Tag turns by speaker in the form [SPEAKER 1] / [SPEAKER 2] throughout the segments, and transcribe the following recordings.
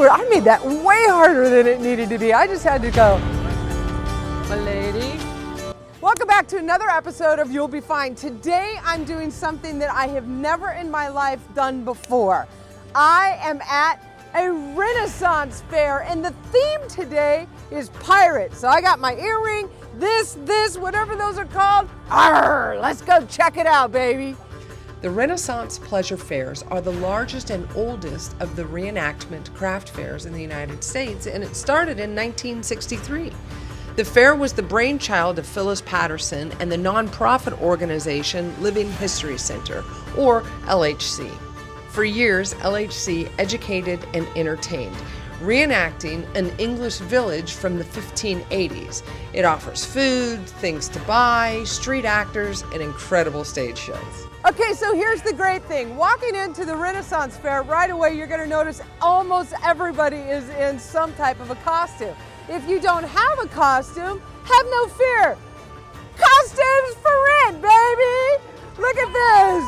[SPEAKER 1] I made that way harder than it needed to be. I just had to go, my lady. Welcome back to another episode of You'll Be Fine. Today I'm doing something that I have never in my life done before. I am at a Renaissance fair, and the theme today is pirates. So I got my earring, this, whatever those are called. Arr, let's go check it out, baby. The Renaissance Pleasure Fairs are the largest and oldest of the reenactment craft fairs in the United States, and it started in 1963. The fair was the brainchild of Phyllis Patterson and the nonprofit organization Living History Center, or LHC. For years, LHC educated and entertained, reenacting an English village from the 1580s. It offers food, things to buy, street actors, and incredible stage shows. Okay, so here's the great thing. Walking into the Renaissance Fair, right away you're gonna notice almost everybody is in some type of a costume. If you don't have a costume, have no fear. Costumes for rent, baby! Look at this.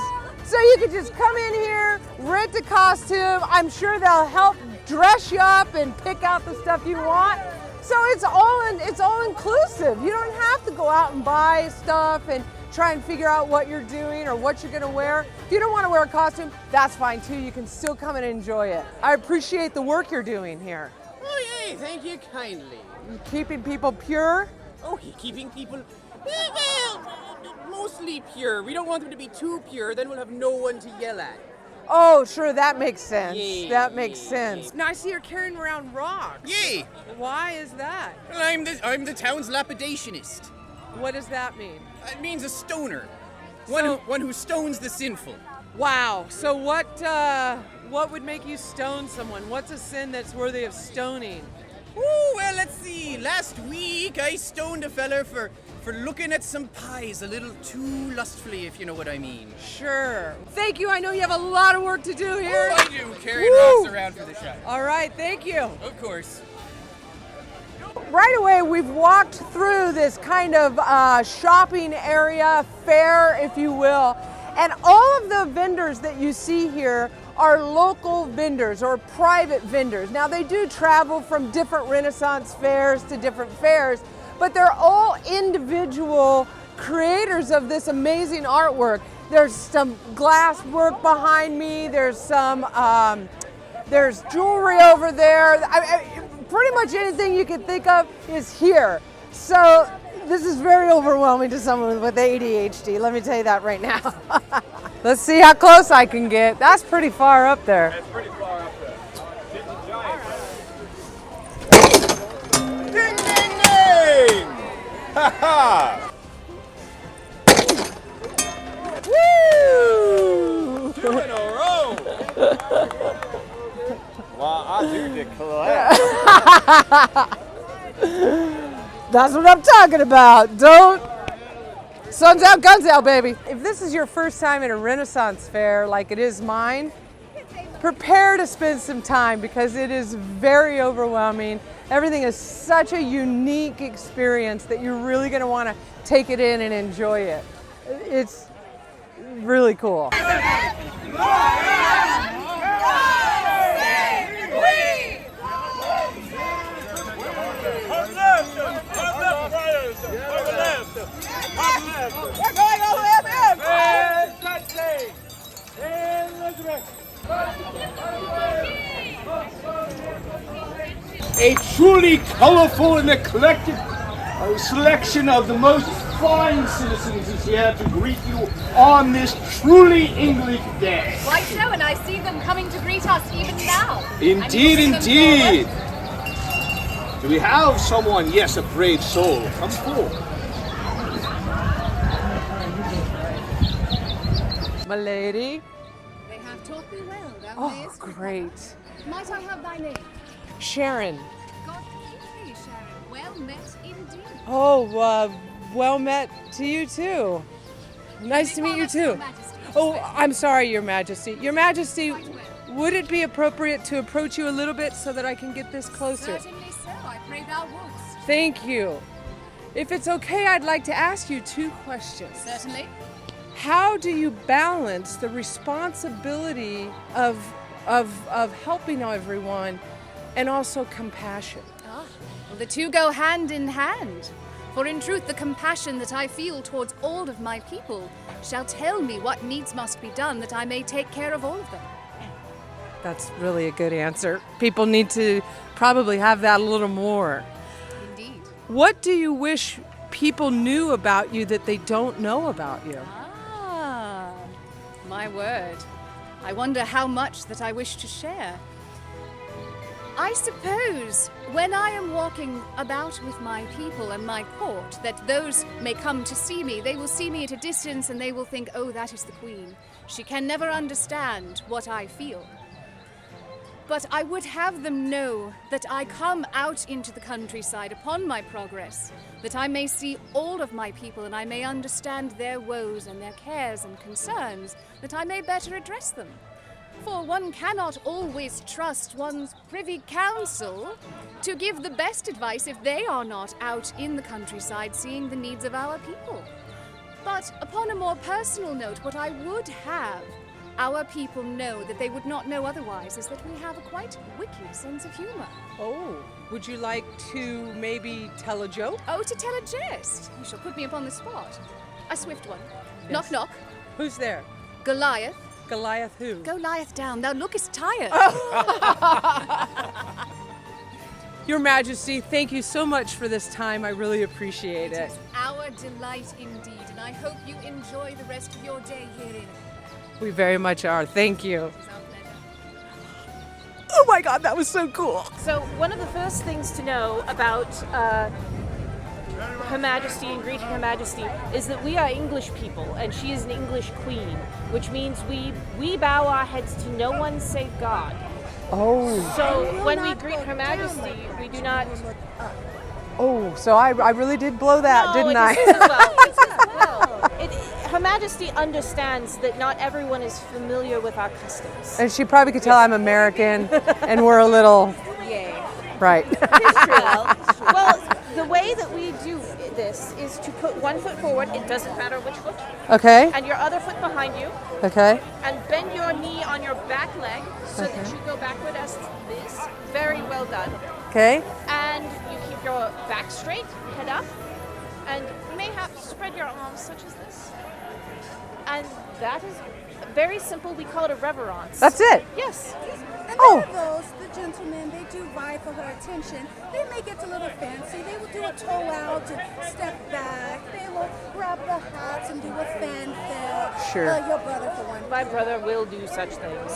[SPEAKER 1] So you can just come in here, rent a costume. I'm sure they'll help dress you up and pick out the stuff you want. So it's all inclusive. You don't have to go out and buy stuff and try and figure out what you're doing or what you're gonna wear. If you don't wanna wear a costume, that's fine too. You can still come and enjoy it. I appreciate the work you're doing here.
[SPEAKER 2] Oh, yay, thank you kindly.
[SPEAKER 1] Keeping people pure?
[SPEAKER 2] Oh, you're keeping people, well, mostly pure. We don't want them to be too pure, then we'll have no one to yell at.
[SPEAKER 1] Oh, sure, that makes sense.
[SPEAKER 2] Yay,
[SPEAKER 1] that makes
[SPEAKER 2] yay,
[SPEAKER 1] sense. Now I see you're carrying around rocks.
[SPEAKER 2] Yay!
[SPEAKER 1] Why is that?
[SPEAKER 2] Well, I'm the town's lapidationist.
[SPEAKER 1] What does that mean?
[SPEAKER 2] It means a stoner. One who stones the sinful.
[SPEAKER 1] Wow. So what would make you stone someone? What's a sin that's worthy of stoning?
[SPEAKER 2] Oh, well, let's see. Last week I stoned a fella for looking at some pies a little too lustfully, if you know what I mean.
[SPEAKER 1] Sure. Thank you. I know you have a lot of work to do here.
[SPEAKER 2] Oh, I do. Carrying rocks around for the show.
[SPEAKER 1] All right. Thank you.
[SPEAKER 2] Of course.
[SPEAKER 1] Right away, we've walked through this kind of shopping area, fair, if you will, and all of the vendors that you see here are local vendors or private vendors. Now, they do travel from different Renaissance fairs to different fairs, but they're all individual creators of this amazing artwork. There's some glass work behind me. There's some, there's jewelry over there. Pretty much anything you can think of is here. So this is very overwhelming to someone with ADHD. Let me tell you that right now. Let's see how close I can get. That's pretty far up there.
[SPEAKER 3] That's pretty far up there. Ding, ding, ding! Ha ha!
[SPEAKER 1] Woo!
[SPEAKER 3] 2 in a row! Well, I do declare.
[SPEAKER 1] That's what I'm talking about. Don't. Sun's out, guns out, baby. If this is your first time at a Renaissance fair like it is mine, prepare to spend some time because it is very overwhelming. Everything is such a unique experience that you're really going to want to take it in and enjoy it. It's really cool.
[SPEAKER 4] A truly colorful and eclectic selection of the most fine citizens is here to greet you on this truly English day.
[SPEAKER 5] Quite so, and I see them coming to greet us even now.
[SPEAKER 4] Indeed, indeed. Do we have someone? Yes, a brave soul. Come forward.
[SPEAKER 1] My lady.
[SPEAKER 5] They have taught me well, thou
[SPEAKER 1] Oh,
[SPEAKER 5] mayest
[SPEAKER 1] great.
[SPEAKER 5] Might I have thy name?
[SPEAKER 1] Sharon.
[SPEAKER 5] God keep thee, Sharon. Well met indeed.
[SPEAKER 1] Oh, well met to you too. Nice to meet you too. Oh, I'm sorry, Your Majesty. Your Majesty, would it be appropriate to approach you a little bit so that I can get this closer?
[SPEAKER 5] Certainly so. I pray thou wouldst.
[SPEAKER 1] Thank you. If it's okay, I'd like to ask you 2 questions.
[SPEAKER 5] Certainly.
[SPEAKER 1] How do you balance the responsibility of helping everyone and also compassion.
[SPEAKER 5] Well, the two go hand in hand. For in truth, the compassion that I feel towards all of my people shall tell me what needs must be done that I may take care of all of them.
[SPEAKER 1] That's really a good answer. People need to probably have that a little more.
[SPEAKER 5] Indeed.
[SPEAKER 1] What do you wish people knew about you that they don't know about you?
[SPEAKER 5] Ah, my word. I wonder how much that I wish to share. I suppose when I am walking about with my people and my court, that those may come to see me, they will see me at a distance and they will think, oh, that is the queen. She can never understand what I feel. But I would have them know that I come out into the countryside upon my progress, that I may see all of my people and I may understand their woes and their cares and concerns, that I may better address them. For one cannot always trust one's privy council to give the best advice if they are not out in the countryside seeing the needs of our people. But upon a more personal note, what I would have our people know that they would not know otherwise is that we have a quite wicked sense of humor.
[SPEAKER 1] Oh, would you like to maybe tell a joke?
[SPEAKER 5] Oh, to tell a jest. You shall put me upon the spot. A swift one.
[SPEAKER 1] Yes.
[SPEAKER 5] Knock, knock.
[SPEAKER 1] Who's there?
[SPEAKER 5] Goliath.
[SPEAKER 1] Goliath who?
[SPEAKER 5] Go lieth down, thou lookest tired.
[SPEAKER 1] Your Majesty, thank you so much for this time. I really appreciate it.
[SPEAKER 5] It's our delight indeed, and I hope you enjoy the rest of your day herein.
[SPEAKER 1] We very much are. Thank you.
[SPEAKER 5] It's our pleasure.
[SPEAKER 1] Oh my God, that was so cool.
[SPEAKER 6] So one of the first things to know about Her Majesty and greeting Her Majesty is that we are English people and she is an English queen, which means we bow our heads to no one save God.
[SPEAKER 1] Oh.
[SPEAKER 6] So when we greet Her Majesty, we do not...
[SPEAKER 1] Oh, so I really did blow that, didn't
[SPEAKER 6] it
[SPEAKER 1] I?
[SPEAKER 6] is as well. It's as well. Her Majesty understands that not everyone is familiar with our customs.
[SPEAKER 1] And she probably could tell I'm American and we're a little...
[SPEAKER 6] Yay.
[SPEAKER 1] Right.
[SPEAKER 6] Well, the way that we do this is to put one foot forward, it doesn't matter which foot,
[SPEAKER 1] Okay.
[SPEAKER 6] and your other foot behind you,
[SPEAKER 1] Okay.
[SPEAKER 6] and bend your knee on your back leg so that you go backward as this. Very well done.
[SPEAKER 1] Okay.
[SPEAKER 6] And you keep your back straight, head up, and you may have to spread your arms such as this. And that is very simple. We call it a reverence.
[SPEAKER 1] That's it.
[SPEAKER 6] Yes.
[SPEAKER 7] And
[SPEAKER 1] Oh.
[SPEAKER 7] there are those, the gentlemen, they do vie for her attention. They may get a little fancy. They will do a toe out and step back. They will grab the hats and do a fanfare.
[SPEAKER 1] Sure.
[SPEAKER 7] Your brother, for one.
[SPEAKER 6] My brother will do such things.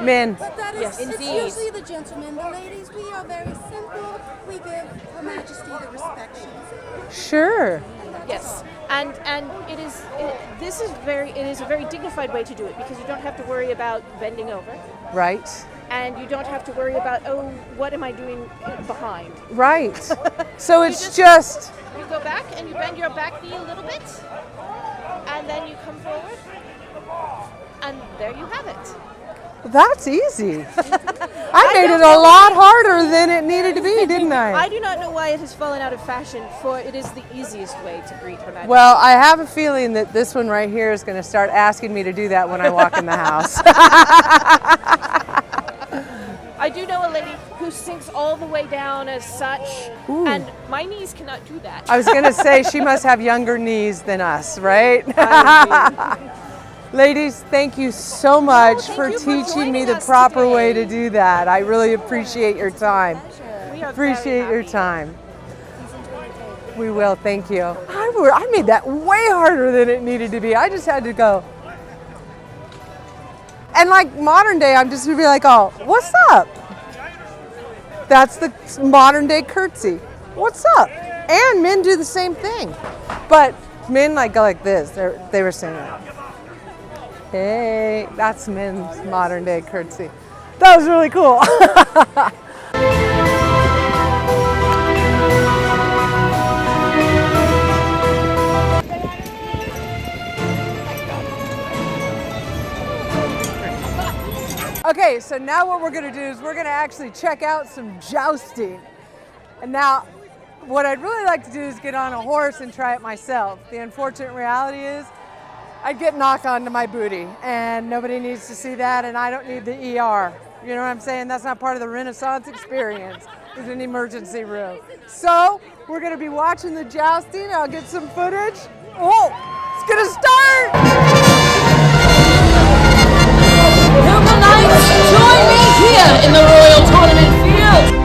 [SPEAKER 1] Men.
[SPEAKER 7] But that is,
[SPEAKER 6] Yes,
[SPEAKER 7] it's
[SPEAKER 6] indeed.
[SPEAKER 7] usually the gentlemen. The ladies, we are very simple. We give Her Majesty the respect she deserves.
[SPEAKER 1] Sure.
[SPEAKER 6] Yes, and it is a very dignified way to do it because you don't have to worry about bending over,
[SPEAKER 1] Right.
[SPEAKER 6] and you don't have to worry about, oh, what am I doing behind?
[SPEAKER 1] Right. So it's
[SPEAKER 6] just-
[SPEAKER 1] just...
[SPEAKER 6] You go back and you bend your back knee a little bit, and then you come forward, and there you have it.
[SPEAKER 1] That's easy. I made it a lot harder than it needed to be, didn't I?
[SPEAKER 6] I do not know why it has fallen out of fashion, for it is the easiest way to greet Her Majesty.
[SPEAKER 1] Well, I have a feeling that this one right here is going to start asking me to do that when I walk in the house.
[SPEAKER 6] I do know a lady who sinks all the way down as such,
[SPEAKER 1] Ooh.
[SPEAKER 6] and my knees cannot do that.
[SPEAKER 1] I was going to say she must have younger knees than us, right? Ladies, thank you so much
[SPEAKER 6] thank
[SPEAKER 1] for
[SPEAKER 6] you for
[SPEAKER 1] teaching me
[SPEAKER 6] joining
[SPEAKER 1] the
[SPEAKER 6] us
[SPEAKER 1] proper
[SPEAKER 6] today.
[SPEAKER 1] way to do that. I really appreciate your time.
[SPEAKER 6] We are
[SPEAKER 1] Appreciate
[SPEAKER 6] very
[SPEAKER 1] your
[SPEAKER 6] happy.
[SPEAKER 1] time. We will, thank you. I made that way harder than it needed to be. I just had to go. And like modern day, I'm just gonna be like, oh, what's up? That's the modern day curtsy. What's up? And men do the same thing. But men like go like this. They were saying, hey, that's men's modern day curtsy. That was really cool. Okay, so now what we're gonna do is we're gonna actually check out some jousting. And now, what I'd really like to do is get on a horse and try it myself. The unfortunate reality is I'd get knocked onto my booty, and nobody needs to see that, and I don't need the ER. You know what I'm saying? That's not part of the Renaissance experience. It's an emergency room. So we're gonna be watching the jousting. I'll get some footage. Oh, it's gonna start!
[SPEAKER 8] Purple Knights, join me here in the Royal Tournament Field!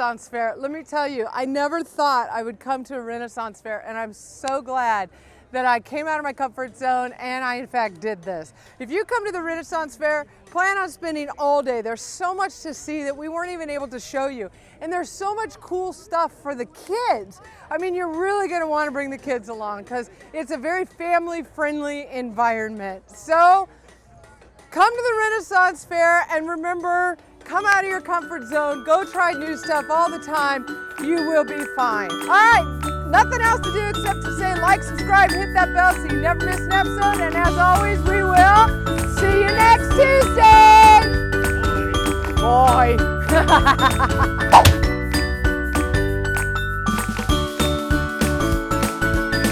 [SPEAKER 1] Renaissance Fair. Let me tell you, I never thought I would come to a Renaissance Fair, and I'm so glad that I came out of my comfort zone and I in fact did this. If you come to the Renaissance Fair, plan on spending all day. There's so much to see that we weren't even able to show you. And there's so much cool stuff for the kids. I mean, you're really gonna wanna bring the kids along because it's a very family-friendly environment. So, come to the Renaissance Fair and remember, come out of your comfort zone, go try new stuff all the time, you will be fine. All right, nothing else to do except to say like, subscribe, hit that bell so you never miss an episode, and as always, we will see you next Tuesday. Boy.